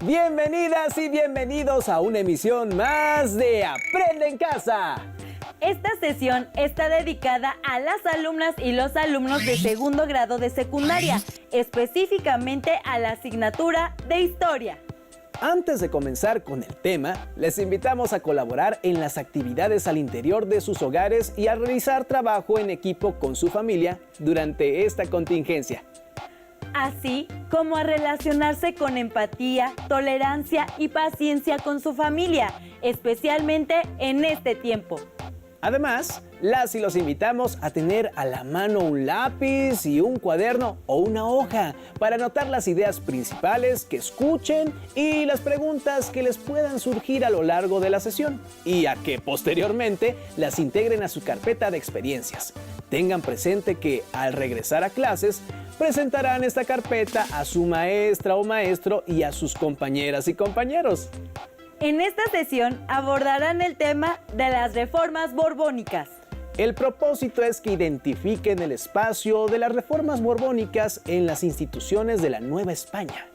Bienvenidas y bienvenidos a una emisión más de Aprende en Casa. Esta sesión está dedicada a las alumnas y los alumnos de segundo grado de secundaria, específicamente a la asignatura de Historia. Antes de comenzar con el tema, les invitamos a colaborar en las actividades al interior de sus hogares y a realizar trabajo en equipo con su familia durante esta contingencia. Así como a relacionarse con empatía, tolerancia y paciencia con su familia, especialmente en este tiempo. Además, las y los invitamos a tener a la mano un lápiz y un cuaderno o una hoja para anotar las ideas principales que escuchen y las preguntas que les puedan surgir a lo largo de la sesión y a que posteriormente las integren a su carpeta de experiencias. Tengan presente que al regresar a clases presentarán esta carpeta a su maestra o maestro y a sus compañeras y compañeros. En esta sesión abordarán el tema de las reformas borbónicas. El propósito es que identifiquen el espacio de las reformas borbónicas en las instituciones de la Nueva España.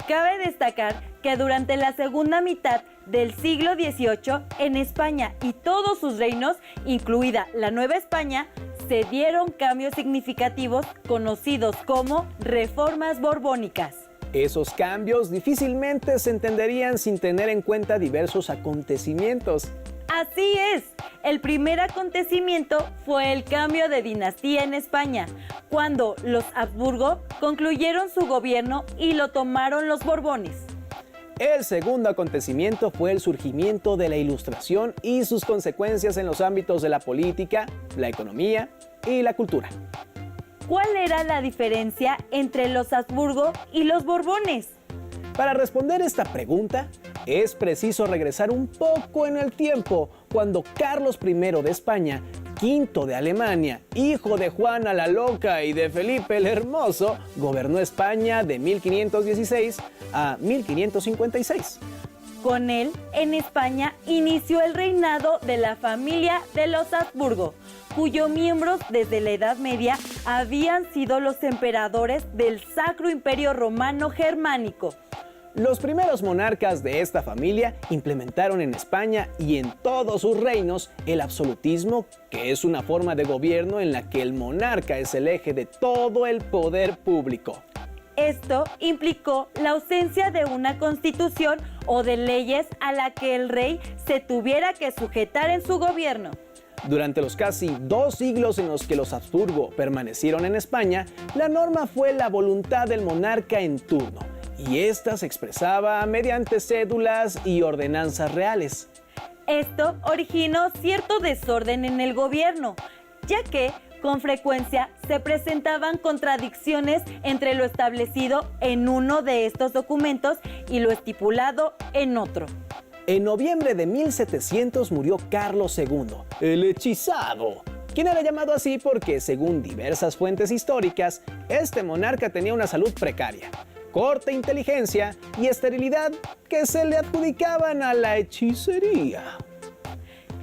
Cabe destacar que durante la segunda mitad del siglo XVIII, en España y todos sus reinos, incluida la Nueva España, se dieron cambios significativos conocidos como reformas borbónicas. Esos cambios difícilmente se entenderían sin tener en cuenta diversos acontecimientos. Así es, el primer acontecimiento fue el cambio de dinastía en España, cuando los Habsburgo concluyeron su gobierno y lo tomaron los Borbones. El segundo acontecimiento fue el surgimiento de la Ilustración y sus consecuencias en los ámbitos de la política, la economía y la cultura. ¿Cuál era la diferencia entre los Habsburgo y los Borbones? Para responder esta pregunta, es preciso regresar un poco en el tiempo, cuando Carlos I de España, V de Alemania, hijo de Juana la Loca y de Felipe el Hermoso, gobernó España de 1516 a 1556. Con él, en España, inició el reinado de la familia de los Habsburgo, cuyos miembros desde la Edad Media habían sido los emperadores del Sacro Imperio Romano Germánico. Los primeros monarcas de esta familia implementaron en España y en todos sus reinos el absolutismo, que es una forma de gobierno en la que el monarca es el eje de todo el poder público. Esto implicó la ausencia de una constitución o de leyes a la que el rey se tuviera que sujetar en su gobierno. Durante los casi 2 siglos en los que los Habsburgo permanecieron en España, la norma fue la voluntad del monarca en turno, y esta se expresaba mediante cédulas y ordenanzas reales. Esto originó cierto desorden en el gobierno, ya que con frecuencia se presentaban contradicciones entre lo establecido en uno de estos documentos y lo estipulado en otro. En noviembre de 1700 murió Carlos II, el hechizado, quien era llamado así porque, según diversas fuentes históricas, este monarca tenía una salud precaria, corta inteligencia y esterilidad que se le adjudicaban a la hechicería.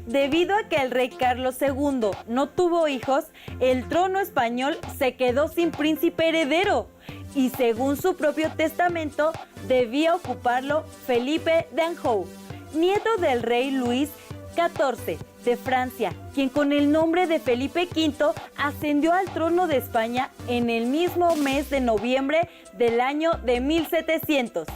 Debido a que el rey Carlos II no tuvo hijos, el trono español se quedó sin príncipe heredero y, según su propio testamento, debía ocuparlo Felipe de Anjou, nieto del rey Luis XIV de Francia, quien con el nombre de Felipe V ascendió al trono de España en el mismo mes de noviembre del año de 1700.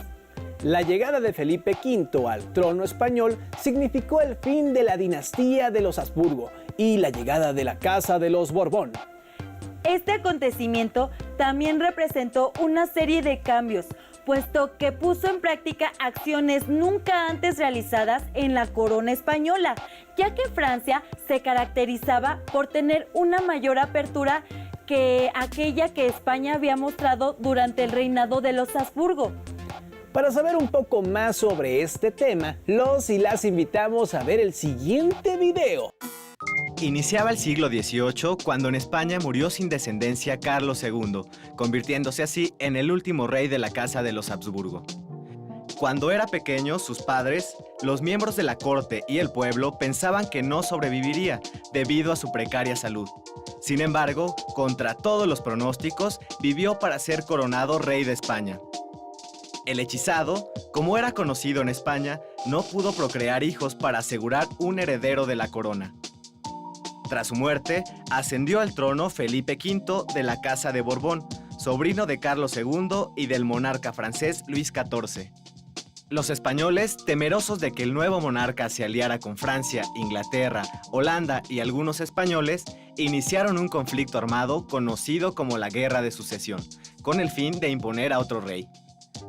La llegada de Felipe V al trono español significó el fin de la dinastía de los Habsburgo y la llegada de la Casa de los Borbón. Este acontecimiento también representó una serie de cambios, puesto que puso en práctica acciones nunca antes realizadas en la corona española, ya que Francia se caracterizaba por tener una mayor apertura que aquella que España había mostrado durante el reinado de los Habsburgo. Para saber un poco más sobre este tema, los y las invitamos a ver el siguiente video. Iniciaba el siglo XVIII cuando en España murió sin descendencia Carlos II, convirtiéndose así en el último rey de la casa de los Habsburgo. Cuando era pequeño, sus padres, los miembros de la corte y el pueblo pensaban que no sobreviviría debido a su precaria salud. Sin embargo, contra todos los pronósticos, vivió para ser coronado rey de España. El hechizado, como era conocido en España, no pudo procrear hijos para asegurar un heredero de la corona. Tras su muerte, ascendió al trono Felipe V de la Casa de Borbón, sobrino de Carlos II y del monarca francés Luis XIV. Los españoles, temerosos de que el nuevo monarca se aliara con Francia, Inglaterra, Holanda y algunos españoles, iniciaron un conflicto armado conocido como la Guerra de Sucesión, con el fin de imponer a otro rey.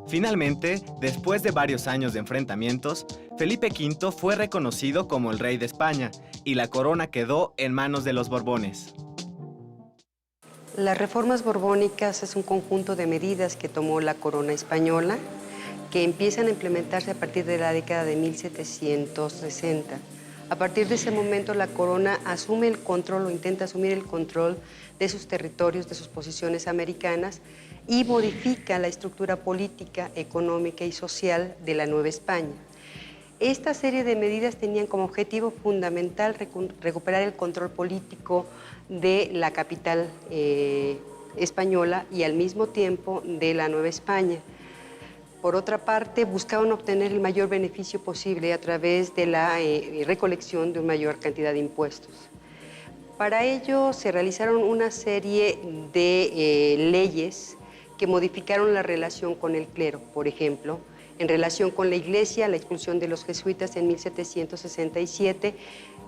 Finalmente, después de varios años de enfrentamientos, Felipe V fue reconocido como el rey de España y la corona quedó en manos de los Borbones. Las reformas borbónicas es un conjunto de medidas que tomó la corona española que empiezan a implementarse a partir de la década de 1760. A partir de ese momento la corona asume el control o intenta asumir el control de sus territorios, de sus posiciones americanas y modifica la estructura política, económica y social de la Nueva España. Esta serie de medidas tenían como objetivo fundamental recuperar el control político de la capital española y al mismo tiempo de la Nueva España. Por otra parte, buscaban obtener el mayor beneficio posible a través de la recolección de una mayor cantidad de impuestos. Para ello se realizaron una serie de leyes que modificaron la relación con el clero. Por ejemplo, en relación con la Iglesia, la expulsión de los jesuitas en 1767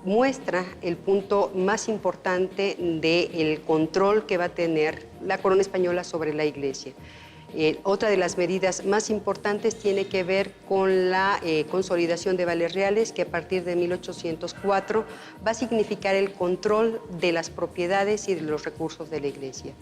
muestra el punto más importante del control que va a tener la corona española sobre la Iglesia. Otra de las medidas más importantes tiene que ver con la consolidación de vales reales, que a partir de 1804 va a significar el control de las propiedades y de los recursos de la Iglesia.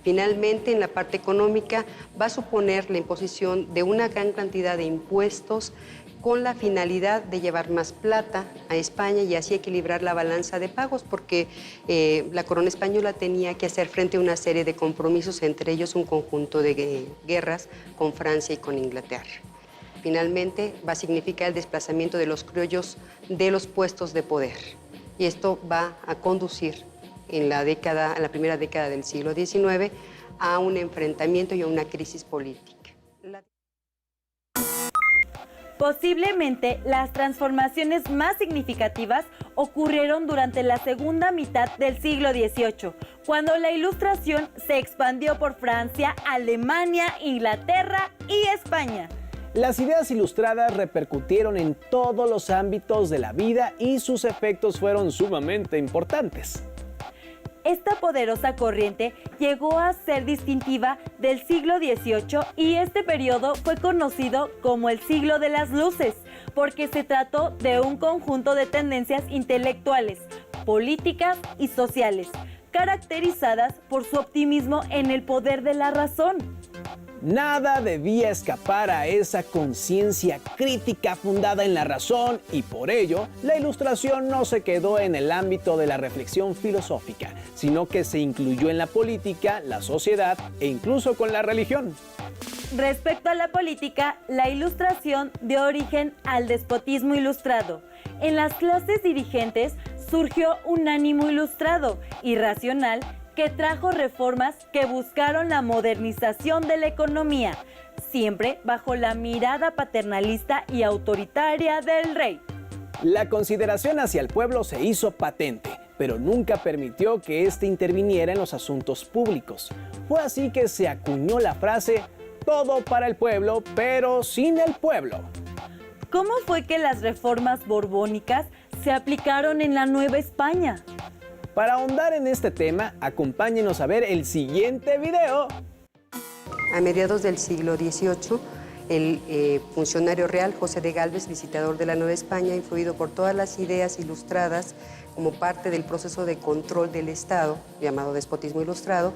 Finalmente, en la parte económica, va a suponer la imposición de una gran cantidad de impuestos con la finalidad de llevar más plata a España y así equilibrar la balanza de pagos, porque la corona española tenía que hacer frente a una serie de compromisos, entre ellos un conjunto de guerras con Francia y con Inglaterra. Finalmente, va a significar el desplazamiento de los criollos de los puestos de poder. Y esto va a conducir en la primera década del siglo XIX a un enfrentamiento y a una crisis política. Posiblemente las transformaciones más significativas ocurrieron durante la segunda mitad del siglo XVIII, cuando la Ilustración se expandió por Francia, Alemania, Inglaterra y España. Las ideas ilustradas repercutieron en todos los ámbitos de la vida y sus efectos fueron sumamente importantes. Esta poderosa corriente llegó a ser distintiva del siglo XVIII y este periodo fue conocido como el siglo de las luces, porque se trató de un conjunto de tendencias intelectuales, políticas y sociales, caracterizadas por su optimismo en el poder de la razón. Nada debía escapar a esa conciencia crítica fundada en la razón y por ello la Ilustración no se quedó en el ámbito de la reflexión filosófica, sino que se incluyó en la política, la sociedad e incluso con la religión. Respecto a la política, la Ilustración dio origen al despotismo ilustrado. En las clases dirigentes surgió un ánimo ilustrado y racional que trajo reformas que buscaron la modernización de la economía, siempre bajo la mirada paternalista y autoritaria del rey. La consideración hacia el pueblo se hizo patente, pero nunca permitió que éste interviniera en los asuntos públicos. Fue así que se acuñó la frase "todo para el pueblo, pero sin el pueblo". ¿Cómo fue que las reformas borbónicas se aplicaron en la Nueva España? Para ahondar en este tema, acompáñenos a ver el siguiente video. A mediados del siglo XVIII, el funcionario real José de Gálvez, visitador de la Nueva España, influido por todas las ideas ilustradas como parte del proceso de control del Estado, llamado despotismo ilustrado,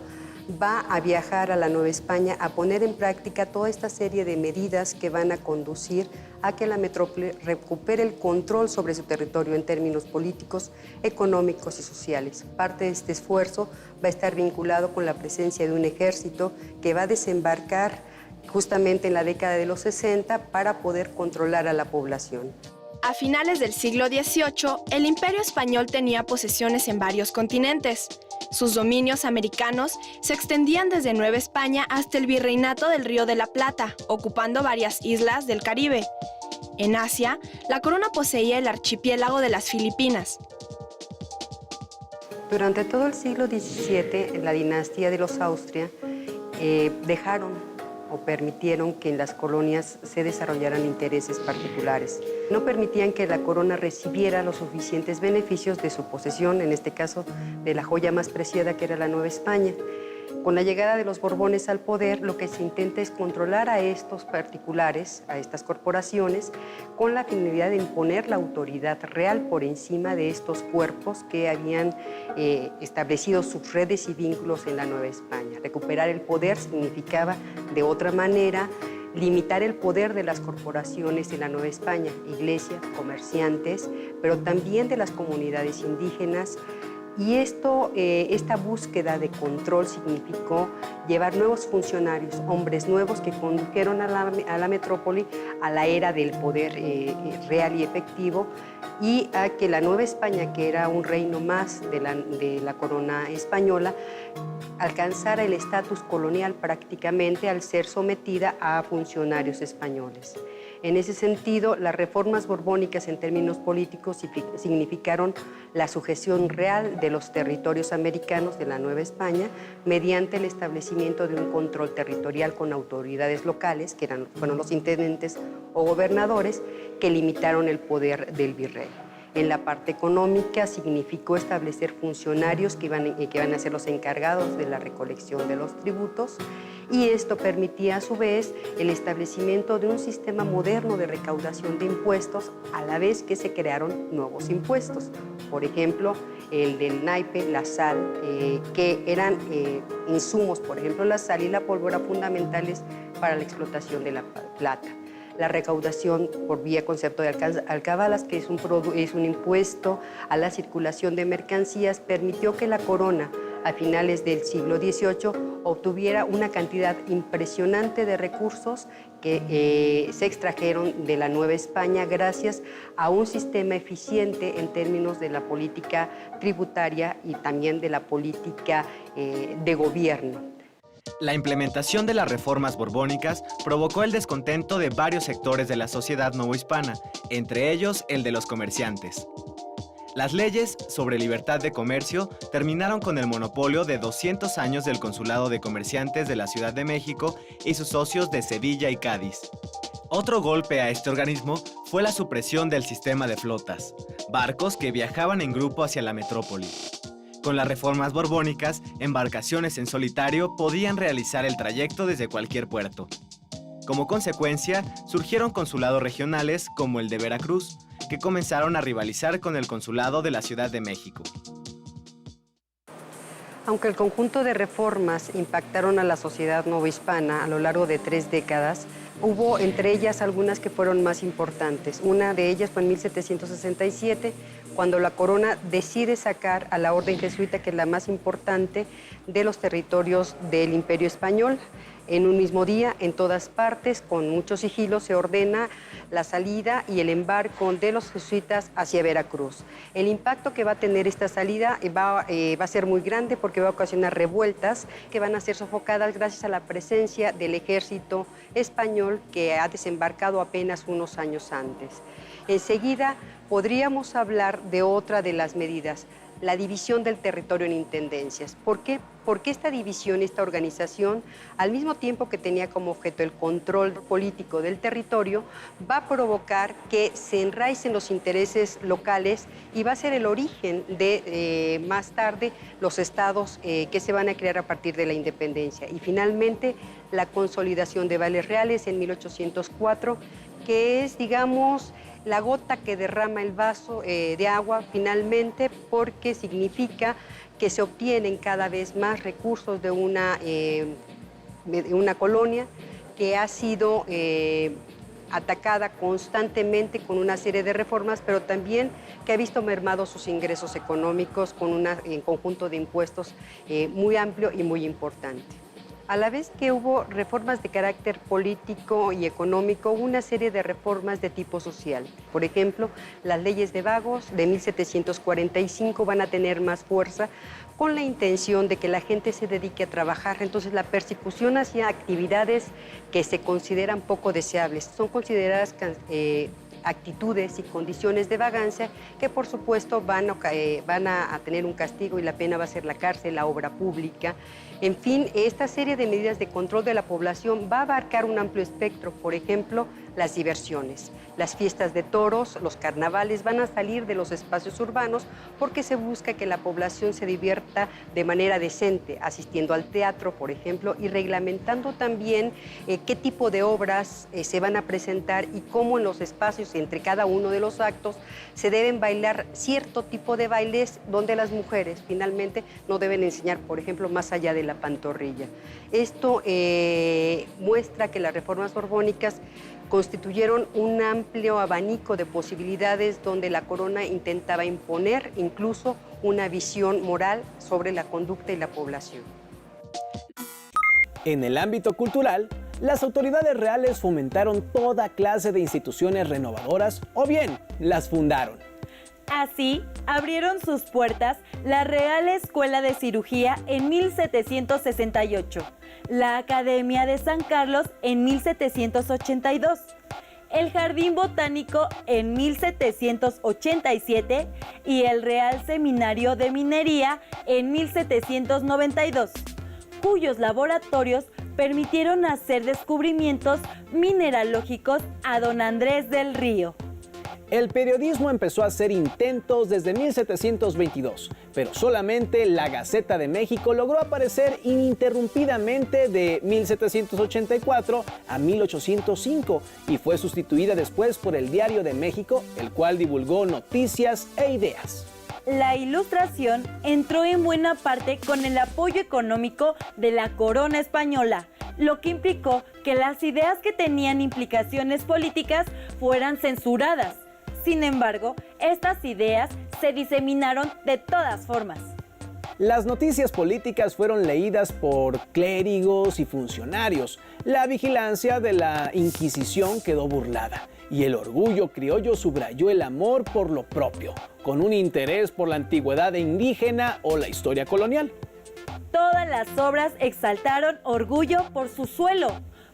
va a viajar a la Nueva España a poner en práctica toda esta serie de medidas que van a conducir a que la metrópoli recupere el control sobre su territorio en términos políticos, económicos y sociales. Parte de este esfuerzo va a estar vinculado con la presencia de un ejército que va a desembarcar justamente en la década de los 60 para poder controlar a la población. A finales del siglo XVIII, el Imperio Español tenía posesiones en varios continentes. Sus dominios americanos se extendían desde Nueva España hasta el Virreinato del Río de la Plata, ocupando varias islas del Caribe. En Asia, la corona poseía el archipiélago de las Filipinas. Durante todo el siglo XVII, la dinastía de los Austria dejaron o permitieron que en las colonias se desarrollaran intereses particulares. No permitían que la corona recibiera los suficientes beneficios de su posesión, en este caso de la joya más preciada que era la Nueva España. Con la llegada de los Borbones al poder, lo que se intenta es controlar a estos particulares, a estas corporaciones, con la finalidad de imponer la autoridad real por encima de estos cuerpos que habían establecido sus redes y vínculos en la Nueva España. Recuperar el poder significaba, de otra manera, limitar el poder de las corporaciones en la Nueva España, iglesias, comerciantes, pero también de las comunidades indígenas. Y esta búsqueda de control significó llevar nuevos funcionarios, hombres nuevos que condujeron a la metrópoli a la era del poder real y efectivo, y a que la Nueva España, que era un reino más de la corona española, alcanzara el estatus colonial prácticamente al ser sometida a funcionarios españoles. En ese sentido, las reformas borbónicas en términos políticos significaron la sujeción real de los territorios americanos de la Nueva España mediante el establecimiento de un control territorial con autoridades locales, que fueron los intendentes o gobernadores, que limitaron el poder del virrey. En la parte económica significó establecer funcionarios que iban a ser los encargados de la recolección de los tributos, y esto permitía a su vez el establecimiento de un sistema moderno de recaudación de impuestos, a la vez que se crearon nuevos impuestos. Por ejemplo, el del naipe, la sal, que eran insumos, por ejemplo, la sal y la pólvora fundamentales para la explotación de la plata. La recaudación por vía concepto de alcabalas, que es un impuesto a la circulación de mercancías, permitió que la corona, a finales del siglo XVIII, obtuviera una cantidad impresionante de recursos que se extrajeron de la Nueva España gracias a un sistema eficiente en términos de la política tributaria y también de la política de gobierno. La implementación de las reformas borbónicas provocó el descontento de varios sectores de la sociedad novohispana, entre ellos el de los comerciantes. Las leyes sobre libertad de comercio terminaron con el monopolio de 200 años del Consulado de Comerciantes de la Ciudad de México y sus socios de Sevilla y Cádiz. Otro golpe a este organismo fue la supresión del sistema de flotas, barcos que viajaban en grupo hacia la metrópoli. Con las reformas borbónicas, embarcaciones en solitario podían realizar el trayecto desde cualquier puerto. Como consecuencia, surgieron consulados regionales como el de Veracruz, que comenzaron a rivalizar con el consulado de la Ciudad de México. Aunque el conjunto de reformas impactaron a la sociedad novohispana a lo largo de 3 décadas, hubo entre ellas algunas que fueron más importantes. Una de ellas fue en 1767, cuando la corona decide sacar a la orden jesuita, que es la más importante de los territorios del Imperio Español. En un mismo día, en todas partes, con mucho sigilo, se ordena la salida y el embarco de los jesuitas hacia Veracruz. El impacto que va a tener esta salida va a ser muy grande, porque va a ocasionar revueltas que van a ser sofocadas gracias a la presencia del ejército español, que ha desembarcado apenas unos años antes. Enseguida podríamos hablar de otra de las medidas, la división del territorio en intendencias. ¿Por qué? Porque esta división, esta organización, al mismo tiempo que tenía como objeto el control político del territorio, va a provocar que se enraicen los intereses locales y va a ser el origen de, más tarde, los estados que se van a crear a partir de la independencia. Y finalmente, la consolidación de vales reales en 1804, que es, digamos, la gota que derrama el vaso de agua finalmente, porque significa que se obtienen cada vez más recursos de una colonia que ha sido atacada constantemente con una serie de reformas, pero también que ha visto mermados sus ingresos económicos con un conjunto de impuestos muy amplio y muy importante. A la vez que hubo reformas de carácter político y económico, hubo una serie de reformas de tipo social. Por ejemplo, las leyes de vagos de 1745 van a tener más fuerza con la intención de que la gente se dedique a trabajar. Entonces, la persecución hacia actividades que se consideran poco deseables son consideradas actitudes y condiciones de vagancia que por supuesto van a tener un castigo y la pena va a ser la cárcel, la obra pública. En fin, esta serie de medidas de control de la población va a abarcar un amplio espectro. Por ejemplo, las diversiones, las fiestas de toros, los carnavales van a salir de los espacios urbanos porque se busca que la población se divierta de manera decente, asistiendo al teatro, por ejemplo, y reglamentando también qué tipo de obras se van a presentar y cómo en los espacios entre cada uno de los actos se deben bailar cierto tipo de bailes donde las mujeres finalmente no deben enseñar, por ejemplo, más allá de la pantorrilla. Esto muestra que las reformas borbónicas constituyeron un amplio abanico de posibilidades donde la corona intentaba imponer incluso una visión moral sobre la conducta y la población. En el ámbito cultural, las autoridades reales fomentaron toda clase de instituciones renovadoras o bien las fundaron. Así, abrieron sus puertas la Real Escuela de Cirugía en 1768, la Academia de San Carlos en 1782, el Jardín Botánico en 1787 y el Real Seminario de Minería en 1792, cuyos laboratorios permitieron hacer descubrimientos mineralógicos a don Andrés del Río. El periodismo empezó a hacer intentos desde 1722, pero solamente la Gaceta de México logró aparecer ininterrumpidamente de 1784 a 1805 y fue sustituida después por el Diario de México, el cual divulgó noticias e ideas. La Ilustración entró en buena parte con el apoyo económico de la corona española, lo que implicó que las ideas que tenían implicaciones políticas fueran censuradas. Sin embargo, estas ideas se diseminaron de todas formas. Las noticias políticas fueron leídas por clérigos y funcionarios. La vigilancia de la Inquisición quedó burlada y el orgullo criollo subrayó el amor por lo propio, con un interés por la antigüedad indígena o la historia colonial. Todas las obras exaltaron orgullo por su suelo,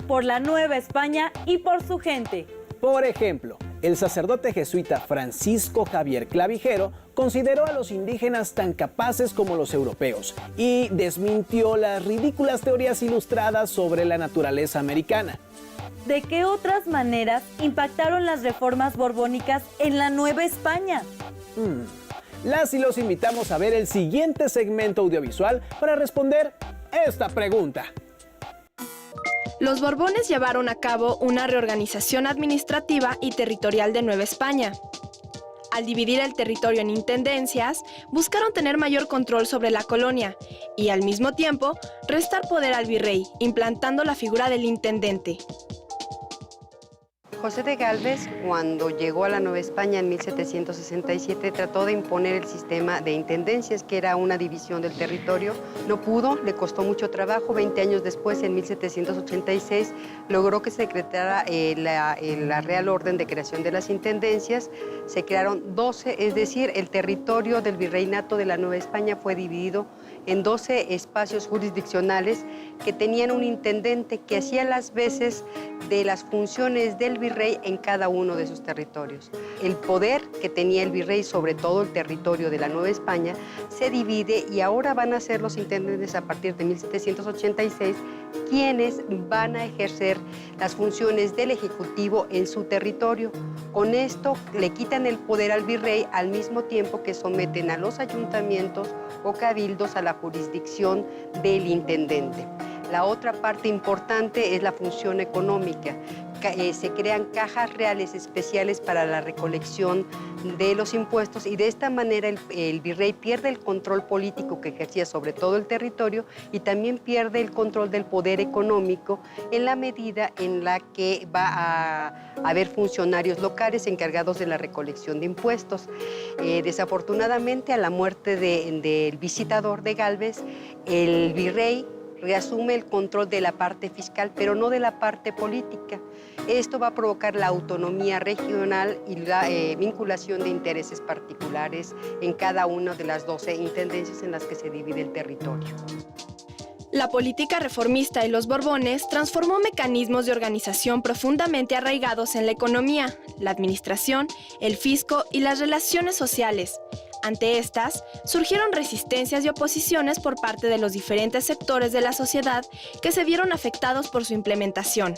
por la Nueva España y por su gente. Por ejemplo, el sacerdote jesuita Francisco Javier Clavijero consideró a los indígenas tan capaces como los europeos y desmintió las ridículas teorías ilustradas sobre la naturaleza americana. ¿De qué otras maneras impactaron las reformas borbónicas en la Nueva España? Las y los invitamos a ver el siguiente segmento audiovisual para responder esta pregunta. Los Borbones llevaron a cabo una reorganización administrativa y territorial de Nueva España. Al dividir el territorio en intendencias, buscaron tener mayor control sobre la colonia y, al mismo tiempo, restar poder al virrey, implantando la figura del intendente. José de Gálvez, cuando llegó a la Nueva España en 1767, trató de imponer el sistema de intendencias, que era una división del territorio. No pudo, le costó mucho trabajo. 20 años después, en 1786, logró que se decretara la Real Orden de Creación de las Intendencias. Se crearon 12, es decir, el territorio del virreinato de la Nueva España fue dividido en 12 espacios jurisdiccionales que tenían un intendente que hacía las veces de las funciones del virrey en cada uno de sus territorios. El poder que tenía el virrey sobre todo el territorio de la Nueva España se divide y ahora van a ser los intendentes a partir de 1786 quienes van a ejercer las funciones del Ejecutivo en su territorio. Con esto le quitan el poder al virrey al mismo tiempo que someten a los ayuntamientos o cabildos a la jurisdicción del intendente. La otra parte importante es la función económica. Se crean cajas reales especiales para la recolección de los impuestos y de esta manera el virrey pierde el control político que ejercía sobre todo el territorio y también pierde el control del poder económico en la medida en la que va a haber funcionarios locales encargados de la recolección de impuestos. Desafortunadamente, a la muerte del visitador de Gálvez, el virrey reasume el control de la parte fiscal, pero no de la parte política. Esto va a provocar la autonomía regional y la vinculación de intereses particulares en cada una de las 12 intendencias en las que se divide el territorio. La política reformista y los Borbones transformó mecanismos de organización profundamente arraigados en la economía, la administración, el fisco y las relaciones sociales. Ante estas, surgieron resistencias y oposiciones por parte de los diferentes sectores de la sociedad que se vieron afectados por su implementación.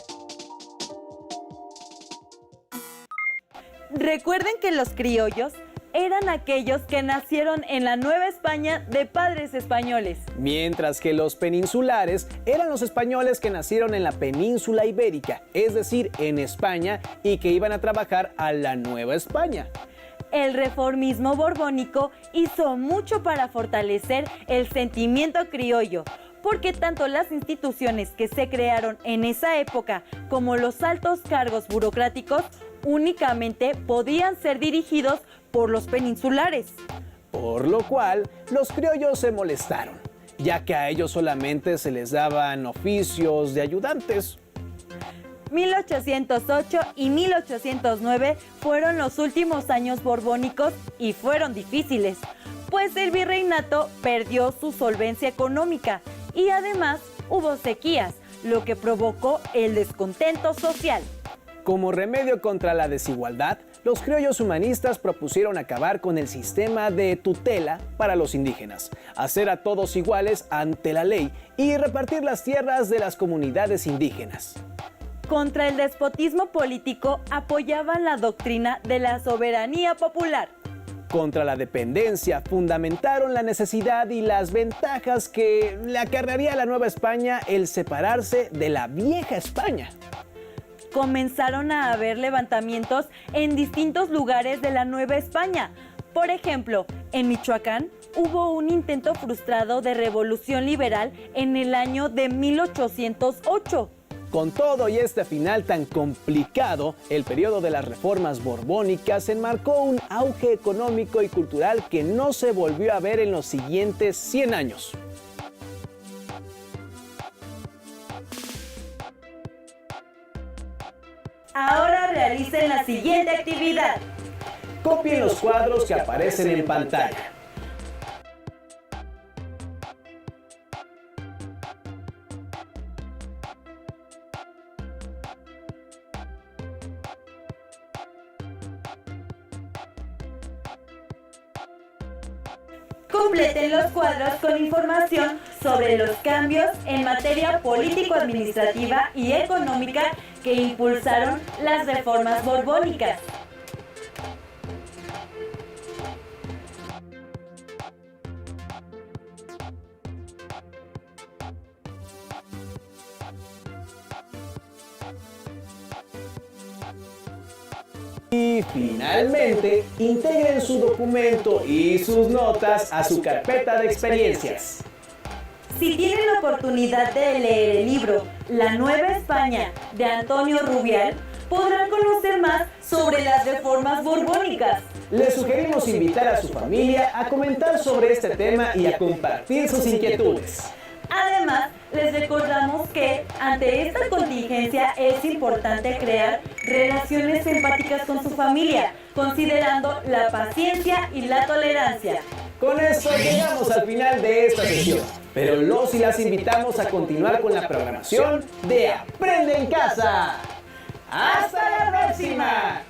Recuerden que los criollos eran aquellos que nacieron en la Nueva España de padres españoles. Mientras que los peninsulares eran los españoles que nacieron en la península ibérica, es decir, en España, y que iban a trabajar a la Nueva España. El reformismo borbónico hizo mucho para fortalecer el sentimiento criollo, porque tanto las instituciones que se crearon en esa época como los altos cargos burocráticos únicamente podían ser dirigidos por los peninsulares. Por lo cual, los criollos se molestaron, ya que a ellos solamente se les daban oficios de ayudantes. 1808 y 1809 fueron los últimos años borbónicos y fueron difíciles, pues el virreinato perdió su solvencia económica y además hubo sequías, lo que provocó el descontento social. Como remedio contra la desigualdad, los criollos humanistas propusieron acabar con el sistema de tutela para los indígenas, hacer a todos iguales ante la ley y repartir las tierras de las comunidades indígenas. Contra el despotismo político apoyaban la doctrina de la soberanía popular. Contra la dependencia fundamentaron la necesidad y las ventajas que le acarrearía a la Nueva España el separarse de la Vieja España. Comenzaron a haber levantamientos en distintos lugares de la Nueva España. Por ejemplo, en Michoacán hubo un intento frustrado de revolución liberal en el año de 1808. Con todo y este final tan complicado, el periodo de las reformas borbónicas enmarcó un auge económico y cultural que no se volvió a ver en los siguientes 100 años. Ahora realicen la siguiente actividad. Copien los cuadros que aparecen en pantalla. Completen los cuadros con información sobre los cambios en materia político-administrativa y económica que impulsaron las reformas borbónicas. Y finalmente, integren su documento y sus notas a su carpeta de experiencias. Si tienen la oportunidad de leer el libro La Nueva España de Antonio Rubial, podrán conocer más sobre las reformas borbónicas. Les sugerimos invitar a su familia a comentar sobre este tema y a compartir sus inquietudes. Además, les recordamos que ante esta contingencia es importante crear relaciones empáticas con su familia, considerando la paciencia y la tolerancia. Con esto llegamos al final de esta sesión, pero los y las invitamos a continuar con la programación de Aprende en Casa. ¡Hasta la próxima!